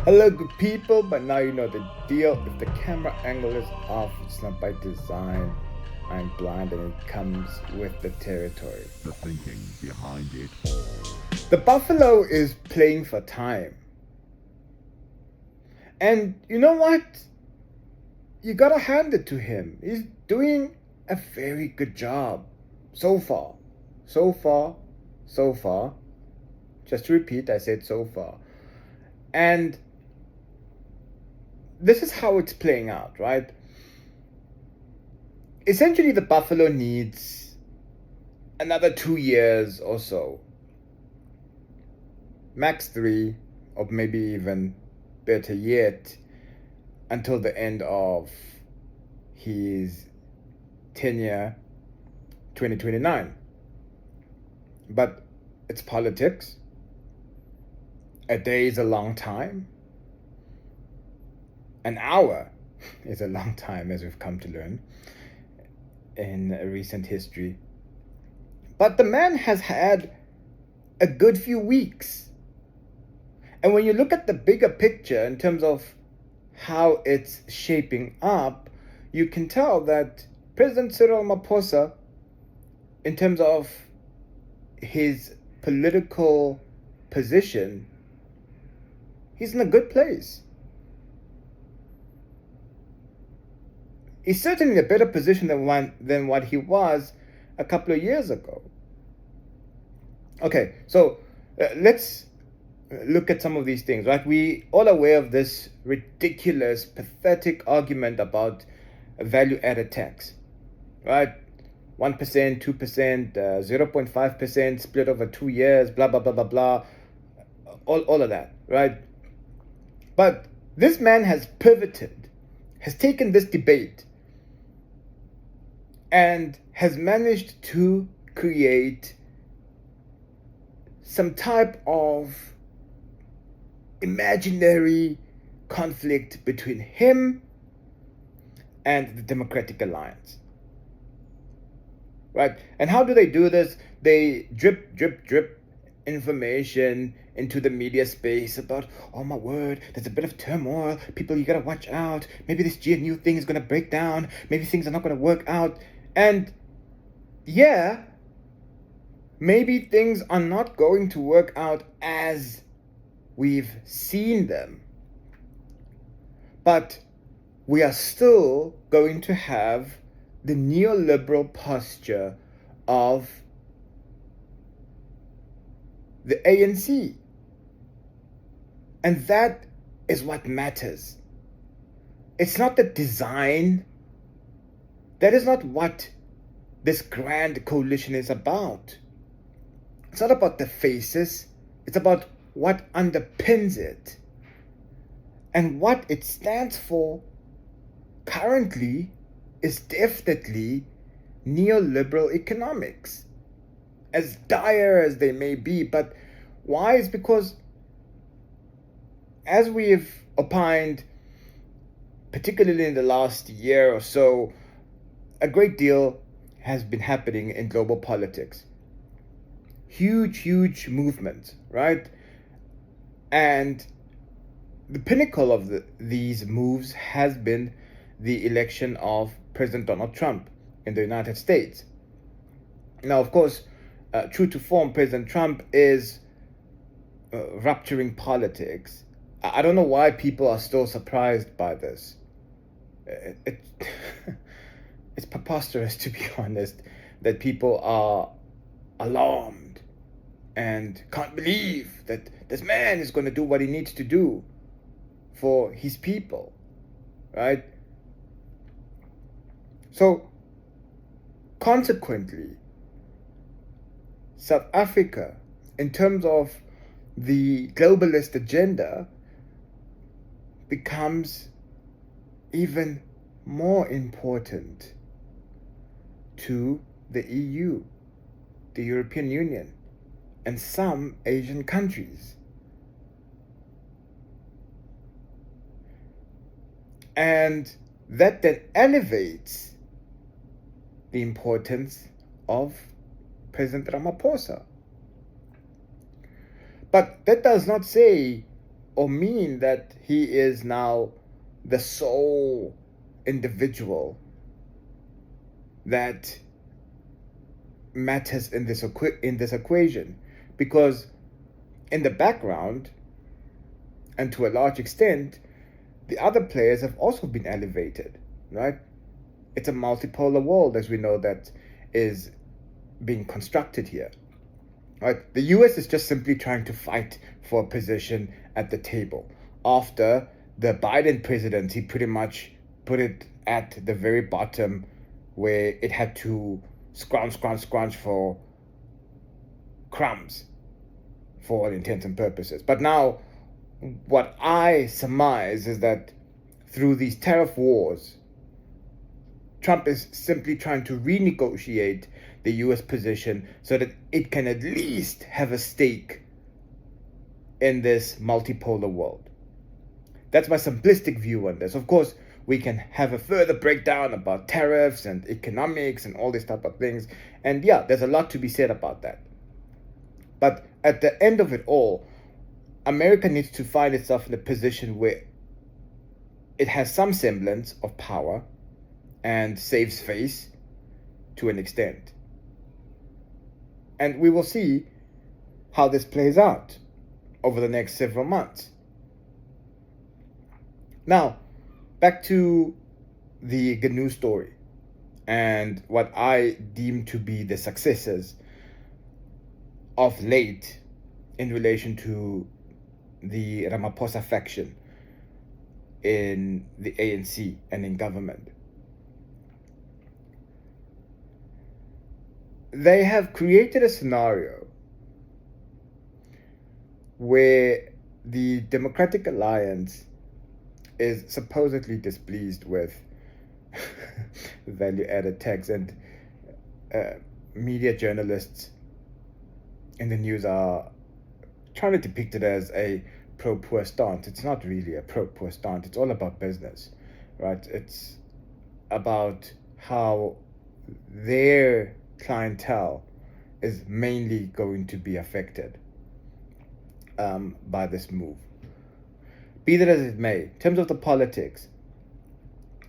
Hello, good people, but now you know the deal. If the camera angle is off, it's not by design. I'm blind and it comes with the territory. The thinking behind it all. The buffalo is playing for time. And you know what? You gotta hand it to him. He's doing a very good job. So far. So far. So far. Just to repeat, I said so far. And this is how it's playing out, right? Essentially, the buffalo needs another 2 years or so, max 3, or maybe even better yet, until the end of his tenure, 2029. But it's politics. A day is a long time. An hour is a long time, as we've come to learn in recent history. But the man has had a good few weeks. And when you look at the bigger picture in terms of how it's shaping up, you can tell that President Cyril Ramaphosa, in terms of his political position, he's in a good place. He's certainly in a better position than what he was a couple of years ago. Okay, so let's look at some of these things, right? We all aware of this ridiculous, pathetic argument about a value-added tax, right? 1%, 2%, 0.5% split over 2 years, blah, blah, blah, blah, blah. All of that, right? But this man has pivoted, has taken this debate, and has managed to create some type of imaginary conflict between him and the Democratic Alliance. Right? And how do they do this? They drip information into the media space about, oh my word, there's a bit of turmoil. People, you gotta watch out. Maybe this GNU thing is gonna break down. Maybe things are not gonna work out. And yeah, maybe things are not going to work out as we've seen them. But we are still going to have the neoliberal posture of the ANC. And that is what matters. It's not the design. That is not what this grand coalition is about. It's not about the faces. It's about what underpins it. And what it stands for currently is definitely neoliberal economics, as dire as they may be. But why? Is because, as we've opined, particularly in the last year or so, a great deal has been happening in global politics. Huge movements, right? And the pinnacle of these moves has been the election of President Donald Trump in the United States. Now, of course, true to form, President Trump is rupturing politics. I don't know why people are still surprised by this. It's preposterous, to be honest, that people are alarmed and can't believe that this man is going to do what he needs to do for his people, right? So, consequently, South Africa, in terms of the globalist agenda, becomes even more important to the EU, the European Union, and some Asian countries. And that then elevates the importance of President Ramaphosa. But that does not say or mean that he is now the sole individual that matters in this equation, because in the background, and to a large extent, the other players have also been elevated, right? It's a multipolar world, as we know, that is being constructed here, right? The US is just simply trying to fight for a position at the table. After the Biden presidency pretty much put it at the very bottom, where it had to scrounge for crumbs, for all intents and purposes. But now, what I surmise is that through these tariff wars, Trump is simply trying to renegotiate the US position so that it can at least have a stake in this multipolar world. That's my simplistic view on this. Of course, we can have a further breakdown about tariffs and economics and all these type of things. And yeah, there's a lot to be said about that. But at the end of it all, America needs to find itself in a position where it has some semblance of power and saves face to an extent. And we will see how this plays out over the next several months. Now, back to the GNU story and what I deem to be the successes of late in relation to the Ramaphosa faction in the ANC and in government. They have created a scenario where the Democratic Alliance is supposedly displeased with value-added tax, and media journalists in the news are trying to depict it as a pro-poor stance. It's not really a pro-poor stance. It's all about business, right? It's about how their clientele is mainly going to be affected by this move. Be that as it may, in terms of the politics,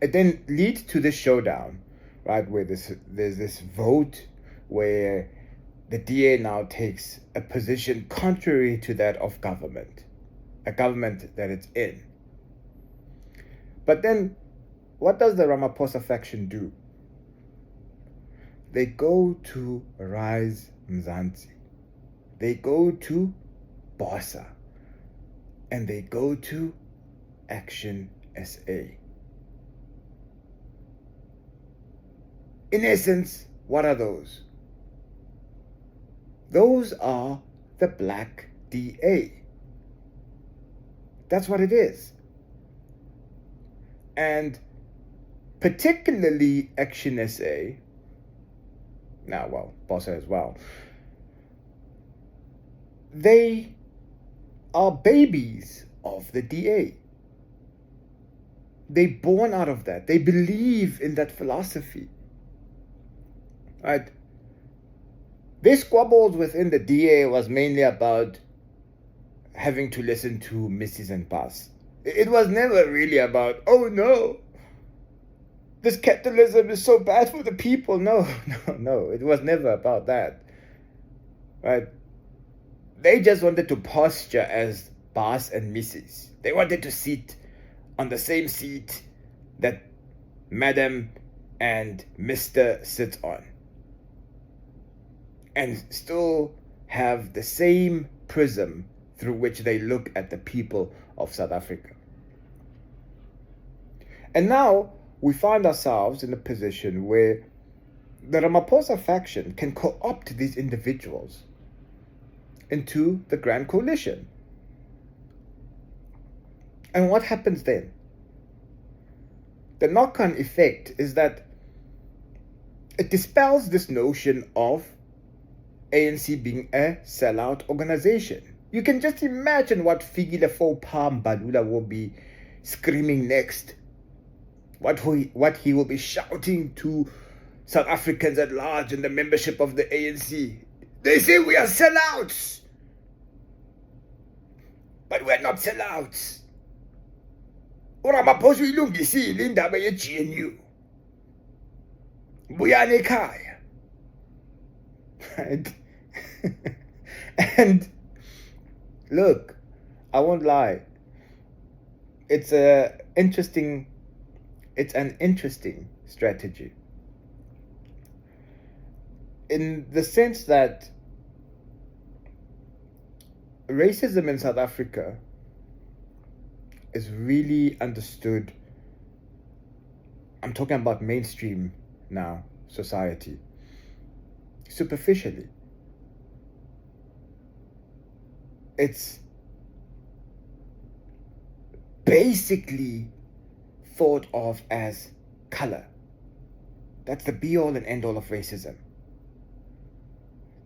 it then leads to this showdown, right, where there's this vote where the DA now takes a position contrary to that of government, a government that it's in. But then, what does the Ramaphosa faction do? They go to Rise Mzansi. They go to BOSA. And they go to ActionSA. In essence, what are those? Those are the black DA. That's what it is. And particularly ActionSA, BOSA as well, they are babies of the DA. They're born out of that. They believe in that philosophy. Right? Their squabbles within the DA was mainly about having to listen to Mrs. and Pass. It was never really about, oh no, this capitalism is so bad for the people. No. It was never about that. Right? They just wanted to posture as Boss and Mrs. They wanted to sit on the same seat that Madam and Mr. sits on, and still have the same prism through which they look at the people of South Africa. And now we find ourselves in a position where the Ramaphosa faction can co-opt these individuals into the Grand Coalition. And what happens then? The knock-on effect is that it dispels this notion of ANC being a sellout organization. You can just imagine what Fikile Fopha Mbalula will be screaming next. What he will be shouting to South Africans at large and the membership of the ANC. They say we are sellouts. but we're not sellouts. uRamaphosa uyilungisile indaba ye-GNU. Buyani ekhaya. Right? And look, I won't lie. It's an interesting strategy. In the sense that racism in South Africa is really understood. I'm talking about mainstream now, society, superficially. It's basically thought of as color. That's the be-all and end-all of racism.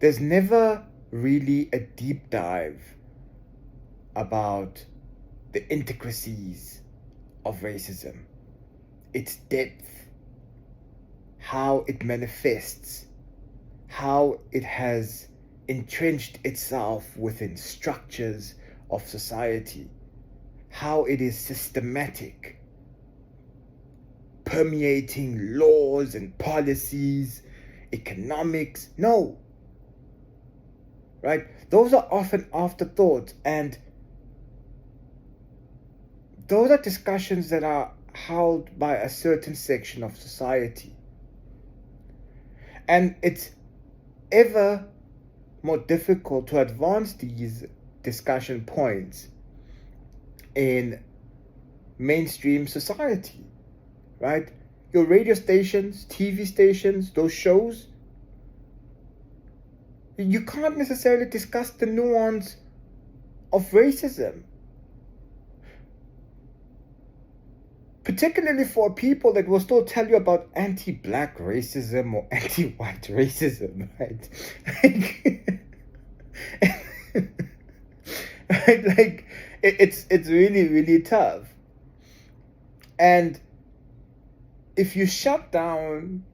There's never really a deep dive about the intricacies of racism, its depth, how it manifests, how it has entrenched itself within structures of society, how it is systematic, permeating laws and policies, economics. No. Right? Those are often afterthoughts, and those are discussions that are held by a certain section of society. And it's ever more difficult to advance these discussion points in mainstream society, right? Your radio stations, TV stations, those shows, you can't necessarily discuss the nuance of racism. Particularly for people that will still tell you about anti-black racism or anti-white racism, right? Like it's really, really tough. And if you shut down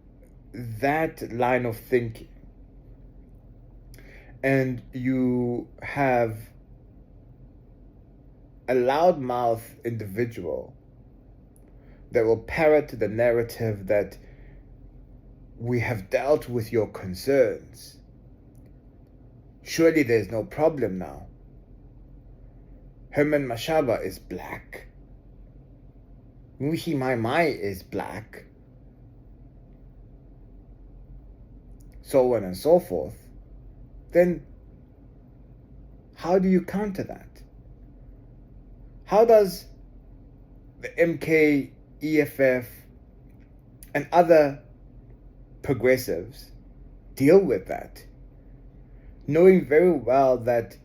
that line of thinking and you have a loudmouth individual that will parrot the narrative that we have dealt with your concerns, surely there's no problem now. Herman Mashaba is black. Muhi Mai is black. So on and so forth. Then how do you counter that? How does the MK, EFF, and other progressives deal with that, knowing very well that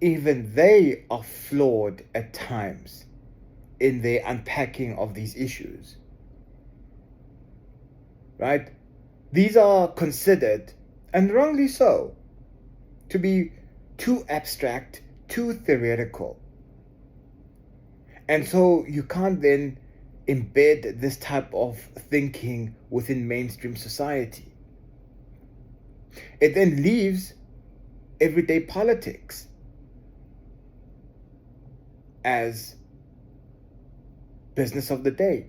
even they are flawed at times in their unpacking of these issues, right? These are considered, and wrongly so, to be too abstract, too theoretical. And so you can't then embed this type of thinking within mainstream society. It then leaves everyday politics as business of the day,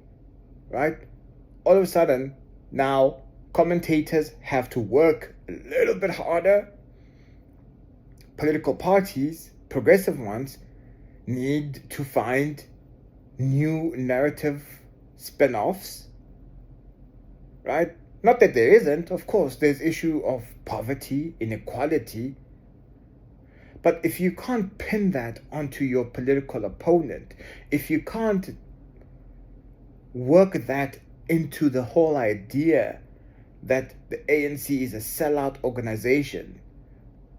right? All of a sudden, now commentators have to work a little bit harder. Political parties, progressive ones, need to find new narrative spin-offs, right? Not that there isn't, of course, there's issue of poverty, inequality. But if you can't pin that onto your political opponent, if you can't work that into the whole idea that the ANC is a sellout organization,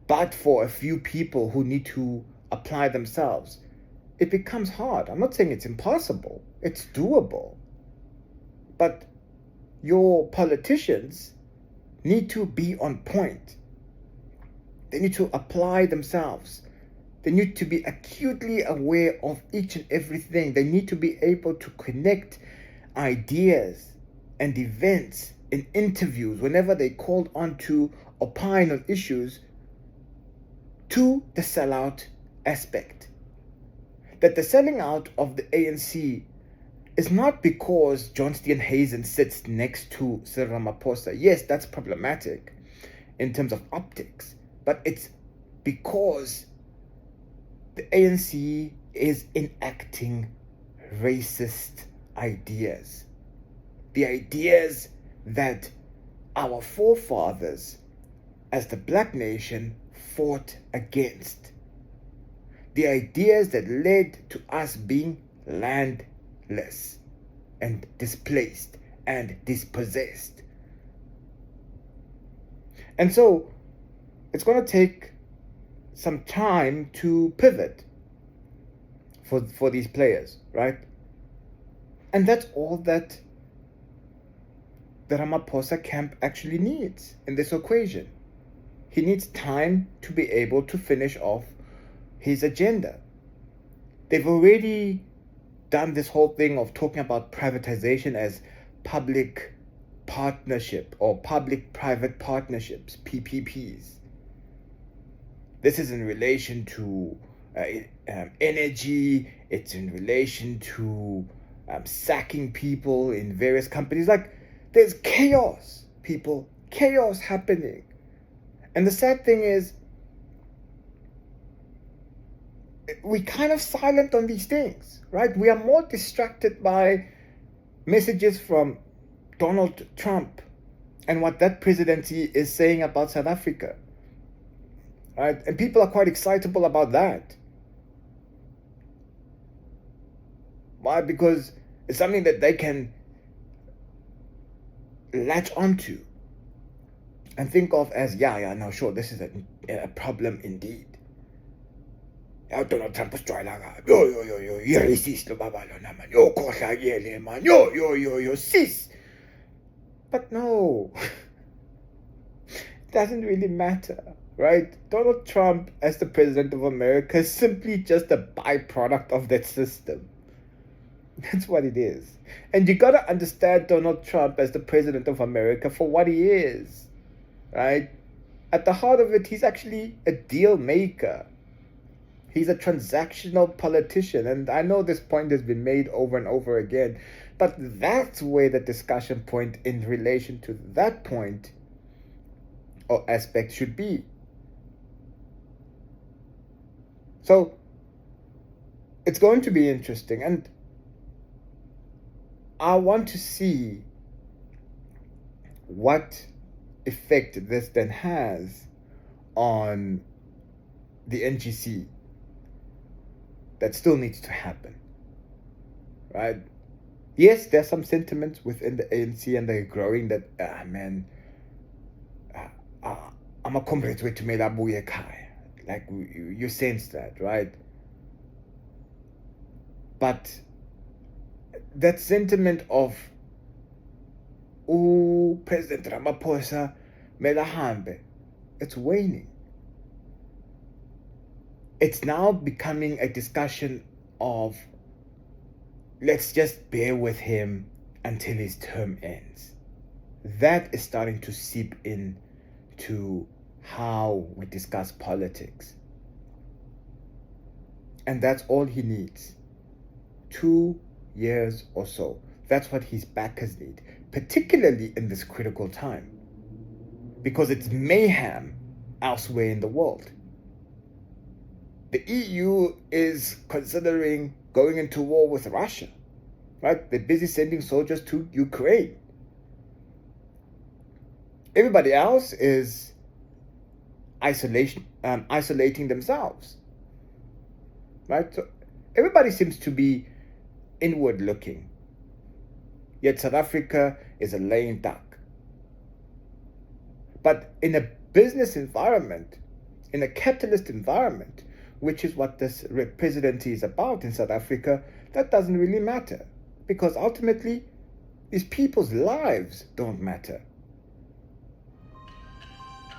but for a few people who need to apply themselves, it becomes hard. I'm not saying it's impossible. It's doable. But your politicians need to be on point. They need to apply themselves. They need to be acutely aware of each and everything. They need to be able to connect ideas and events in interviews whenever they called on to opine on issues to the sellout aspect. that the selling out of the ANC is not because John Steenhuisen sits next to Cyril Ramaphosa. Yes, that's problematic in terms of optics, but it's because the ANC is enacting racist ideas. The ideas that our forefathers, as the black nation, fought against. The ideas that led to us being landless and displaced and dispossessed. And so it's going to take some time to pivot for these players, right? And that's all that the Ramaphosa camp actually needs in this equation. He needs time to be able to finish off his agenda. They've already done this whole thing of talking about privatization as public partnership or public-private partnerships, PPPs. This is in relation to energy. It's in relation to sacking people in various companies. Like, there's chaos, people, chaos happening. And the sad thing is, we kind of silent on these things, right? We are more distracted by messages from Donald Trump and what that presidency is saying about South Africa, right? And people are quite excitable about that. Why? Because it's something that they can latch onto and think of as, no, sure, this is a problem indeed. Donald Trump is trying you're racist, man. You're cis. But no, it doesn't really matter, right? Donald Trump as the president of America is simply just a byproduct of that system. That's what it is. And you gotta understand Donald Trump as the president of America for what he is, right? At the heart of it, he's actually a deal maker. He's a transactional politician. And I know this point has been made over and over again, but that's where the discussion point in relation to that point or aspect should be. So it's going to be interesting. And I want to see what effect this then has on the NGC. That still needs to happen, right? Yes, there's some sentiments within the ANC and they're growing that, I'm a comrade with Tumela Buye Kai. Like, you sense that, right? But that sentiment of, President Ramaphosa, mela hambe, it's waning. It's now becoming a discussion of, let's just bear with him until his term ends. That is starting to seep into how we discuss politics. And that's all he needs. 2 years or so. That's what his backers need, particularly in this critical time, because it's mayhem elsewhere in the world. The EU is considering going into war with Russia, right? They're busy sending soldiers to Ukraine. Everybody else is isolating themselves, right? So everybody seems to be inward looking. Yet South Africa is a lame duck. But in a business environment, in a capitalist environment, which is what this presidency is about in South Africa, that doesn't really matter. Because ultimately, these people's lives don't matter.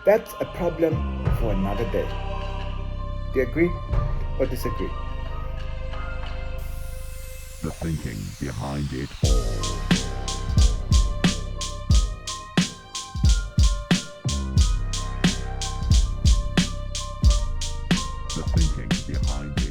That's a problem for another day. Do you agree or disagree? The thinking behind it all. The thinking behind